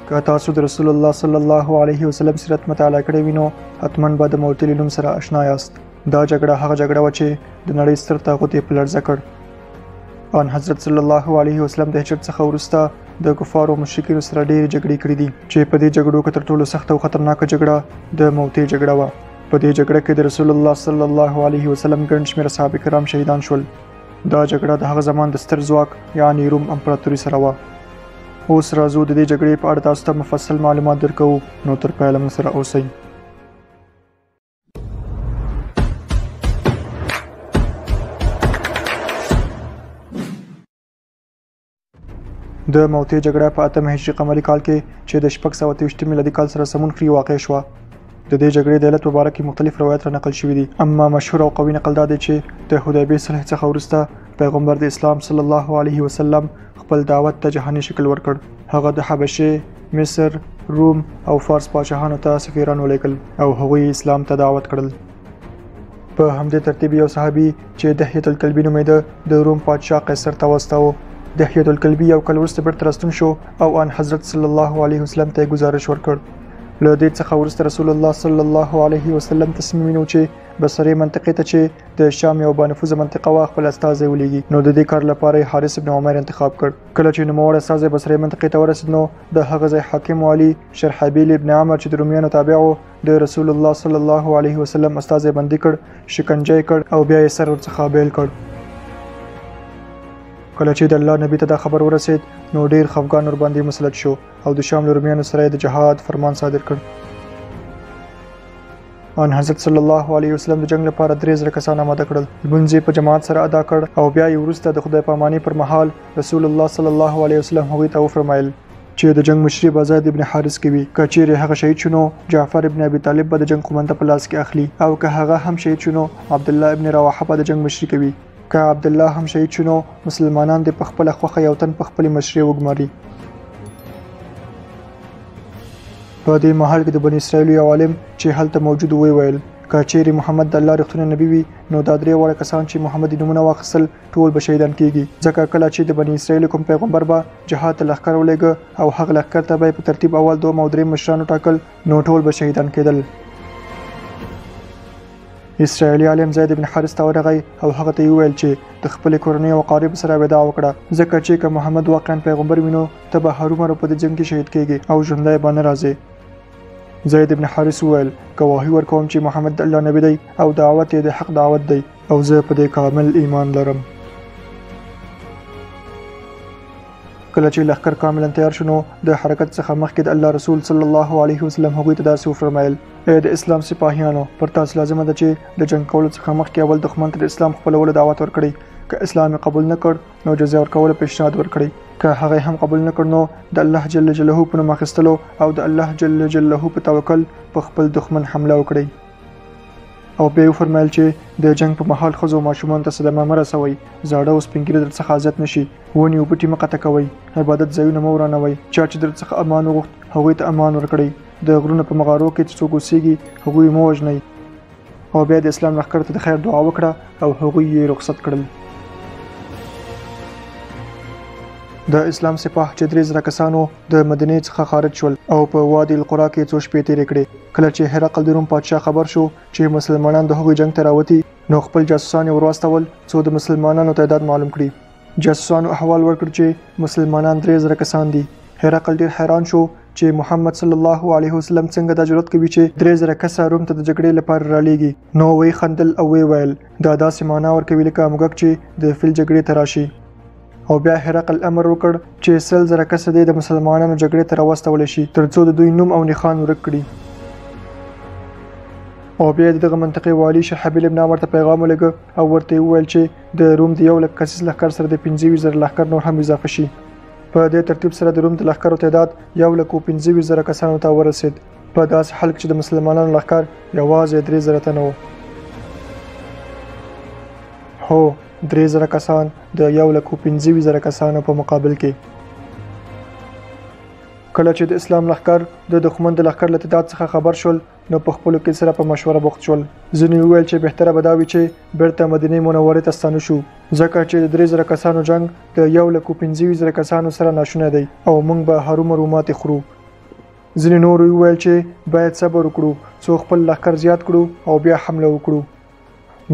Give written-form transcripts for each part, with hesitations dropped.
که تاسو د رسول الله صلی الله علیه وسلم سیرت مطالعه کړې وي نو حتما به د موتلی نوم سره آشنا یاست. دا جګړه هغه جګړه وه چې د نړۍ ستر طاغوت یې په لړزه کړ. ان حضرت صلی الله علیه وسلم د هجرت څخه وروسته د کفارو او مشرکینو سره ډېرې جګړې کړې دي چې په دې جګړو کې تر ټولو سخته او خطرناکه جګړه د موتې جګړه وه. په دې جګړه کې د رسول الله صلی الله علیه وسلم ګڼ شمېره صحابه کرام شهیدان شول. دا جګړه د هغه زمان د ستر ځواک یعنی روم امپراتوري سره وه. اوس راځو د دې جګړې په اړه تاسو ته مفصل معلومات درکوو، نو تر پایله موږ سره اوسئ. د موتې جګړه په 8 هجري قمري کال کې چې د 623 میلادي کال سره سمون خوري واقع شوه. د دې جګړې د علت په باره کې مختلف روایت را نقل شوي دي، اما مشهور او قوي نقل دا دی چې د حدیبیې صلح څخه وروسته پیغمبر د اسلام صلی الله علیه وسلم خپل دعوت ته جهاني شکل ورکړ. هغه د حبشې، مصر، روم او فارس پاچاهانو ته سفیران ولیږل او هغوی اسلام ته دعوت کړل. په همدې ترتیب یو صحابي چې دحیة الکلبي نومېده د روم پادشاه قیصر ته واستاوه. دحیة الکلبي یو کال وروسته بیرته راستون شو او ان حضرت صلی الله علیه وسلم ته گزارش ورکړ. له دې څخه وروسته رسول الله صلی الله علیه وسلم تصمیم ونیو چې بصرې منطقې ته چې د شام یو بانفوذه منطقه وه خپل استازی ولېږي. نو د دې کار لپاره یې حارث ابن عمیر انتخاب کړ. کله چې نوموړی استازی بصرې منطقې ته ورسېد نو د هغه ځای حاکم والي شرحبیل ابن عمر چې د رومیانو تابع و د رسول الله صلی الله علیه وسلم استازی بندي کړ، شکنجه یې کړ او بیا یې سر ورڅخه بیل کړ. کله چې د الله نبی ته دا خبر ورسېد نو ډېر خفګان ورباندې مسلط شو او د شام له رومیانو سره یې د جهاد فرمان صادر کړ. ان حضرت صلی الله علیه وسلم د جنگ لپاره 3000 کسان آماده کړل. لمونځ یې په جماعت سره ادا کړ او بیا یې وروسته د خدای پامانۍ پر مهال رسول الله صلی الله علیه وسلم هغوی ته وفرمایل چې د جنگ مشري به زید ابن حارث کوي. که چیرې هغه شهید شو نو جعفر ابن ابي طالب به د جنگ قومنده په لاس کې اخلي، او که هغه هم شهید شو نو عبدالله ابن رواحه به د جنگ مشري کوي. که عبدالله هم شهید شو نو مسلمانان د په خپله خوښه یو تن په خپلې مشرۍ وګماري. په دې مهال کې د بني اسرائیل یو عالم چې هلته موجود وی ویل که چیرې محمد د الله رښتونی نبی وي نو دا 3 واړه کسان چې محمد نومونه واخیستل ټول به شهیدان کیږي. ځکه کله چې د بني اسرائیل کوم پیغمبر به جهاد ته لښکر ولېږه او هغه لښکر ته به په ترتیب اول 2 او 3 مشران وټاکل نو ټول به شهیدان کېدل. اسرائیلي عالم زید بن حارث ته ورغی او هغه ته ویل چې د خپل کورنۍ او اقارب سره وداع وکړه، ځکه چې که محمد واقعا پیغمبر وي نو ته به هرومرو په دې جنگ کې شهید کېږي او ژوندی به نه راځې. زید بن حارث وویل ګواهي ورکوم چې محمد د الله نبی دی او دعوت یې د حق دعوت دی او زه په دې کامل ایمان لرم. کله چې لښکر کاملا تیار شو نو د حرکت څخه مخکې د الله رسول صلی الله علیه وسلم هغوی ته داسې وفرمایل ای د اسلام سپاهیانو، پر تاسو لازمه ده چې د جنگ کولو څخه مخکې اول دښمن ته د اسلام خپلولو دعوت ورکړئ. که اسلام قبول نه کړ نو جزیه ورکولو پیشنهاد ورکړئ. که هغه هم قبول نه کړ نو د الله جل جلاله په نوم اخیستلو او د الله جل جلاله په توکل په خپل دښمن حمله وکړئ. او بیا وفرمایل چې د جنگ په مهال ښځو ماشومانو ته صدمه مه رسوئ، زاړه او سپین ږیري درڅخه اذیت نه شي، ونې او بوټي مه قطع کوئ، عبادت ځایونه مه ورانوئ، چا چې درڅخه امان وغوښت هغوی ته امان ورکړئ، د غرونو په مغارو کې چې څوک اوسیږي هغوی مه وژنئ. او بیا د اسلام لښکر ته د خیر دعا وکړه او هغوی یې رخصت کړل. د اسلام سپاه چې 3000 کسانو د مدینې څخه خارج شول او په وادي القرا کې څو شپې تېرې کړې. کله چې هرقل د روم پادشاه خبر شو چې مسلمانان د هغوی جنگ ته راوتي نو خپل جاسوسان یې ورواستول څو د مسلمانانو تعداد معلوم کړي. جاسوسانو احوال ورکړ چې مسلمانان 3000 کسان دي. هرقل ډېر حیران شو چې محمد صلی الله علیه وسلم څنګه دا جرأت کوي چې 3000 کسه روم ته د جګړې لپاره رالیږي. نو وی خندل او وی ویل دا داسې معنا ورکوي لکه موږک چې د فیل جګړې ته راشي. او بیا هرقل امر وکړ چې 100,000 کسه د مسلمانانو جګړې ته راوستول شي ترڅو د دوی نوم او نښان ورک کړي. او بیا دغه منطقې والی شرحبیل ابن عمر ته پیغام ولېږه او ورته وویل چې د روم د 100,000 کسیز لښکر سره د 25,000 لښکر نور هم اضافه شي. په دې ترتیب سره د روم د لښکرو تعداد 1,25,000 کسانو ته ورسېد. په داسې حال کې چې د مسلمانانو لښکر یوازې 3,000 تنه و. هو 3,000 کسان د 1,25,000 کسانو په مقابل کې. کله چې د اسلام لښکر د دښمن د لښکر له تعداد څخه خبر شول نو په خپلو کې سره په مشوره بوخت شول. ځینې وویل چې بهتره به دا وي چې بیرته مدینې منورې ته ستانه شو، ځکه چې د 3,000 کسانو جنگ د 1,25,000 کسانو سره ناشونی دی او موږ به هرومرو ماتې خورو. ځینې نور وویل چې باید صبر وکړو څو خپل لښکر زیات کړو او بیا حمله وکړو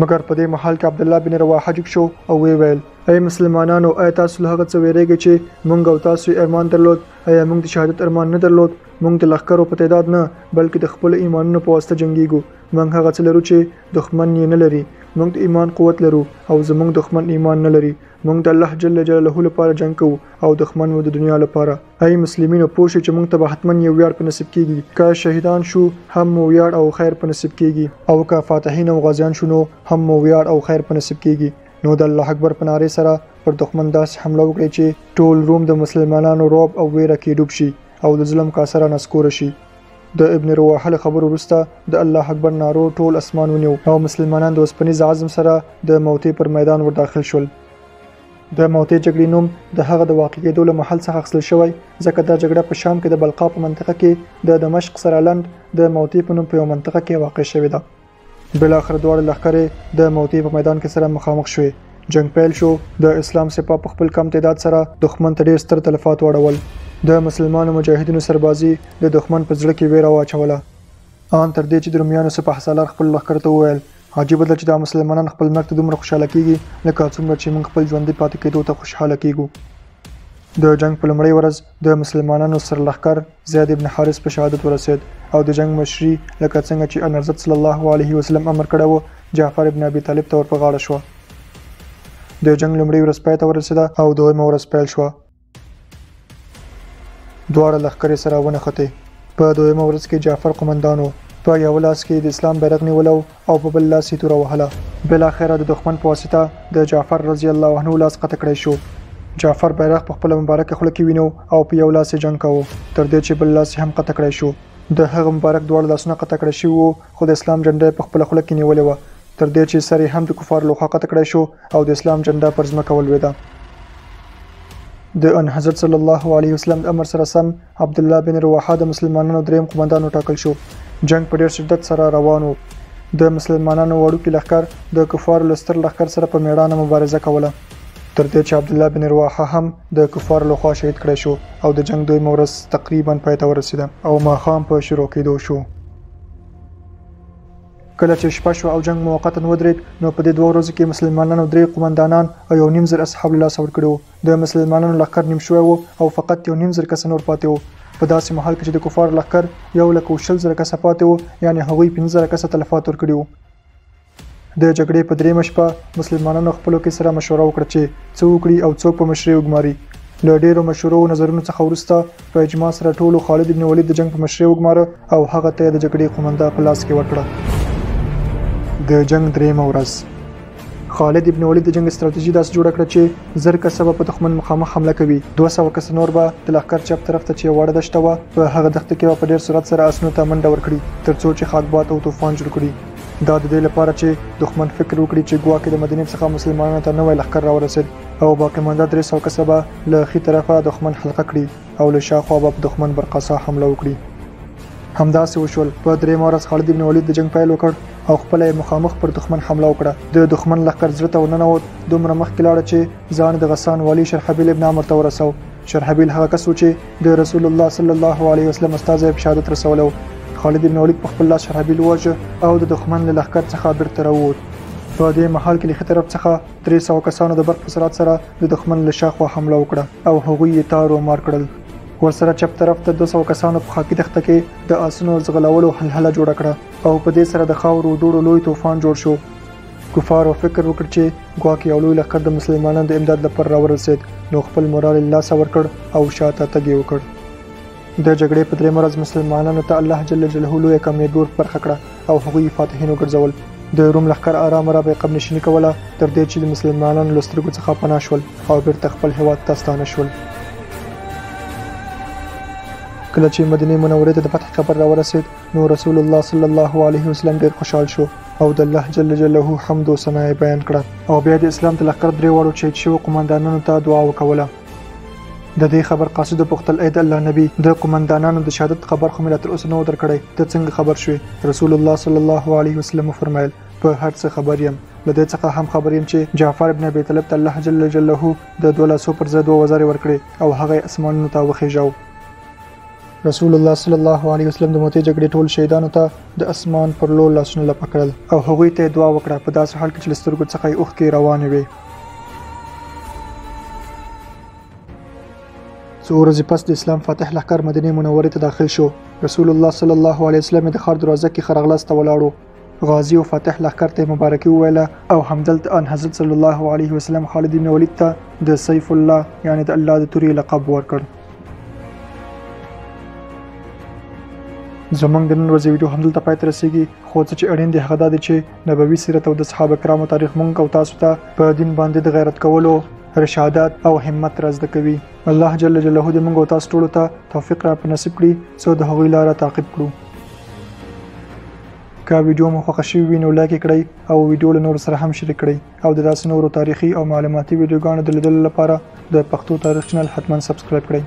مګر په دې محل کې عبد الله بن رواحه جګ شو او ویل ای مسلمانانو آیا تاسو له هغه څه ویریږئ چې موږ او تاسو ارمان درلود آیا موږ د شهادت ارمان نه درلود موږ د لښکرو په تعداد نه بلکې د خپل ایمانونو په واسطه جنګیږو موږ هغه څه لرو چې دښمن یې نه لري موږ د ایمان قوت لرو او زموږ دښمن ایمان نه لري موږ د الله جل جلاله لپاره جنګ کوو او دښمن مو د دنیا لپاره ای مسلمانانو پوه شئ چې موږ ته به حتماً یو ویاړ په نصیب کیږي که شهیدان شو هم مو ویاړ او خیر په نصیب کیږي او که فاتحین او غازیان شو نو هم مو ویاړ او خیر په نصیب کیږي نو د الله اکبر په ناره سره پر دښمن داسې حمله وکړي چې ټول روم د مسلمانانو رعب او ویره کې ډوب شي او د ظلم کاسره نسکور شي د ابن رواحه له خبرو وروسته د الله اکبر نارو ټول اسمان ونیو او مسلمانان د اوسپنیز عزم سره د موتې پر میدان ور داخل شول د موتې جګړې نوم د هغه د واقع کېدو له محل څخه اخیستل شوی ځکه دا جګړه په شام کې د بلقا په منطقه کې د دمشق سره لند د موتې په نوم په یو منطقه کې واقع شوې ده بلاخره دواړه لښکرې د موتې په میدان کې سره مخامخ شوې جنگ پیل شو د اسلام سپاه په خپل کم تعداد سره دښمن ته ډېر ستر تلفات واړول د مسلمانانو مجاهدینو سربازي د دښمن په زړه کې ویره واچوله ان تر دې چې د رومیانو سپاه سالار خپل لښکر ته وویل عجیبه ده چې دا مسلمانان خپل مرګ ته دومره خوشحاله کیږي لکه څومره چې موږ خپل ژوندي پاتې کېدو ته خوشحاله کیږو د جنگ په لومړۍ ورځ د مسلمانانو سرلښکر زید ابن حارث په شهادت ورسید او د جنگ مشري لکه څنګه چې ان حضرت صلی الله علیه وسلم امر کړی و جعفر ابن ابي طالب ته ور په غاړه شو د جنگ لومړۍ ورځ پای ته ورسېده او دویمه ورځ پیل شوه دواړه لښکرې سره ونښتې په دویمه ورځ کې جعفر قمندان و په یو لاس کې د اسلام بیرغ نیولی او په بل لاس یې توره وهله بالاخره د دښمن په واسطه د جعفر رضی الله عنه لاس قطع کړی شو جعفر بیرغ په خپله مبارکه خوله کې ونیو او په یو لاس یې جنګ کوو تر دې چې بل لاس یې هم قطع کړی شو د هغه مبارک دواړه لاسونه قطع کړی شوي وو خو د اسلام جنډه یې په خپله خوله کې نیولې وه تر دې چې سر یې هم د کفارو لخوا قطع کړی شو او د اسلام جنډه پر ځمکه ولوېده د ان حضرت صلی الله علیه وسلم د امر سره سم عبد الله بن رواحه د مسلمانانو دریم قمندان وټاکل شو جنگ په ډیر شدت سره روان و د مسلمانانو وړوکی لښکر د کفارو له ستر لښکر سره په میړانه مبارزه کوله تر دې چې عبد الله بن رواحه هم د کفارو لخوا شهید کړی شو او د جنگ دویمه ورځ تقریبا پای ته ورسېده او ماښام په شروع کېدو شو کله چې شپه شو او جنگ موقتا ودرېد نو په دې دوه ورځو کې مسلمانانو درې قمندانان او یو نیم زر اصحاب له لاسه ورکړي وو د مسلمانانو لښکر نیم شوی وو او فقط یو نیم زر کسه نور پاتې وو په داسې محل کې چې د کفارو لښکر 1,20,000 کسه پاتې وو یعنې هغوی 15,000 کسه تلفات ورکړي وو د جګړې په دریمه شپه مسلمانانو خپلو کې سره مشوره وکړه چې څه وکړي او څوک په مشرۍ وګماري له ډېرو مشورو نظرونو څخه وروسته په اجماع سره ټولو خالد بن ولید د جنگ په مشرۍ وګماره او هغه ته د جګړې قومنده په لاس کې ورکړه د جنگ دریمه ورځ خالد ابن ولید د جنگ استراتیژي داس جوړه کړه چې زر کسه په دښمن مخامخ حمله کوي 200 کسه نور به د لښکر چپ طرف ته چې وړه دشته و په هغه دښته کې په ډیر سرعت سره اسنو ته منډه ورکړي ترڅو چې خاکبات او طوفان جوړ کړي دا د دې لپاره چې دښمن فکر وکړي چې ګواکې د مدینې څخه مسلمانانو ته نوې لښکر راورسید او باقی مانده 300 کسه به له خي طرفه دښمن حلقه کړي او له شاخوا به دښمن برقصا حمله وکړي همداسې وشول په درېمه ورځ خالد بن ولید د جنگ پیل وکړ او خپل مخامخ پر دښمن حمله وکړه د دښمن لښکر زړه ته ورننوت دومره مخکې لاړه چې ځان د غسان والی شرحبیل ابن عمرو ته ورسو شرحبیل هغه کس و چې د رسول الله صلی الله علیه وسلم استازی په شهادت رسولو خالد بن ولید په خپل لاس شرحبیل وواژه او د دښمن له لښکر څخه بیرته راووت په دې محل کې له ښي طرف څخه 300 کسانو د برق په سرعت سره د دښمن له شاخوا حمله وکړه او هغوی یې تار و مار کړل ورسره چپ طرف ته 200 کسانو په خاکي دښته کې د آسونو ځغلولو حلحله جوړه کړه او په دې سره د خاورو دوړو لوی طوفان جوړ شو کفارو فکر وکړ چې ګواکې یو لوی لښکر د مسلمانانو د امداد لپاره راورسېد نو خپل مورال له لاسه ورکړ او شاته تګ یې وکړ د جګړې په درېمه ورځ مسلمانانو ته الله جل جلاله لویه کامیابي برخه کړه او هغوی فاتحین وګرځول د روم لښکر آرام را به قب نشیني کوله تر دې چې د مسلمانانو له سترګو څخه پناه شول او بیرته خپل هیواد ته ستانه شول کله چې مدینه منورې ته د فتح خبر راورسېد نو رسول الله صلی الله علیه وسلم ډېر خوشحال شو او د الله جل جلاله حمد او ثنا بیان کړه او بیا د اسلام د لښکر درې واړو شهید شوو قمندانانو ته دعا وکوله د دې خبر قاصد پوښتل اې د الله نبی د قمندانانو د شهادت خبر خو ملت اوس نو درکړی ته څنګه خبر شوې رسول الله صلی الله علیه وسلم فرمایل په هر څه خبر یم لدې څخه هم خبر یم چې جعفر ابن ابي طالب ته الله جل جلاله د 200 پر ضد وزاري ورکړي او هغه اسمانونو ته وخېژاو رسول الله صلی الله علیه وسلم د موتي جګړې ټول شهیدانو ته د اسمان پر لور لاسونه لپه کړل او هغوی ته دعا وکړه په داسې حال کې چې له سترګو څخه یې اوښکې روانې وې. څو ورځې پس د اسلام فاتح لښکر مدینې منورې ته داخل شو. رسول الله صلی الله علیه وسلم د ښار دروازه کې ښه راغلاست ته ولاړو. غازی او فاتح لښکر ته مبارکي وویله او همدلته ان حضرت صلی الله علیه وسلم خالد بن ولید ته د سیف الله یعنی د الله د تورې لقب ورکړ. زمونږ د نن ورځې ویډیو همدلته پای ته رسیږي، خو څه چې اړین دی هغه دا دی چې نبوي سیرت او د صحابه کرامو تاریخ مونږ او تاسو ته په دین باندې د غیرت کولو، رشادت او همت را زده کوي. الله جل جلاله دې مونږ او تاسو ټولو ته توفیق را په نصیب کړي څو د هغوی لاره تعقیب کړو. که ویډیو مو خوښه شوې وي نو لایک کړئ او ویډیو له نورو سره هم شریک کړئ او د داسې نورو تاریخي او معلوماتي ویډیوګانو د لیدلو لپاره د پښتو تاریخ چینل حتما سبسکرایب کړئ.